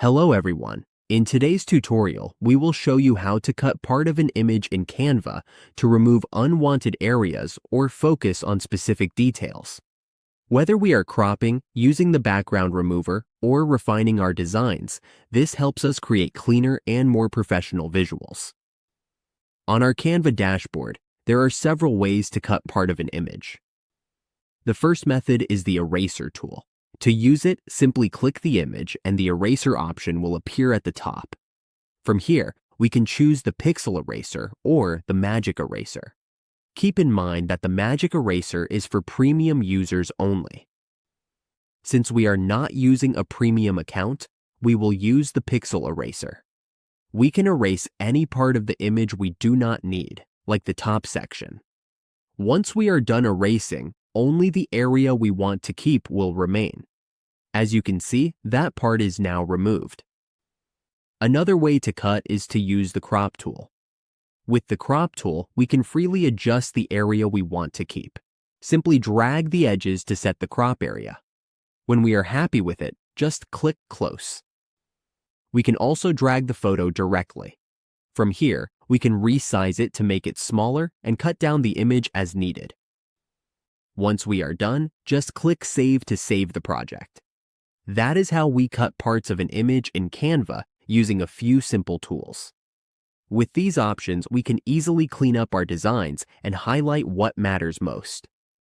Hello everyone. In today's tutorial, we will show you how to cut part of an image in Canva to remove unwanted areas or focus on specific details. Whether we are cropping, using the background remover, or refining our designs, this helps us create cleaner and more professional visuals. On our Canva dashboard, there are several ways to cut part of an image. The first method is the eraser tool. To use it, simply click the image and the eraser option will appear at the top. From here, we can choose the pixel eraser or the magic eraser. Keep in mind that the magic eraser is for premium users only. Since we are not using a premium account, we will use the pixel eraser. We can erase any part of the image we do not need, like the top section. Once we are done erasing, only the area we want to keep will remain. As you can see, that part is now removed. Another way to cut is to use the crop tool. With the crop tool, we can freely adjust the area we want to keep. Simply drag the edges to set the crop area. When we are happy with it, just click close. We can also drag the photo directly. From here, we can resize it to make it smaller and cut down the image as needed. Once we are done, just click Save to save the project. That is how we cut parts of an image in Canva using a few simple tools. With these options, we can easily clean up our designs and highlight what matters most.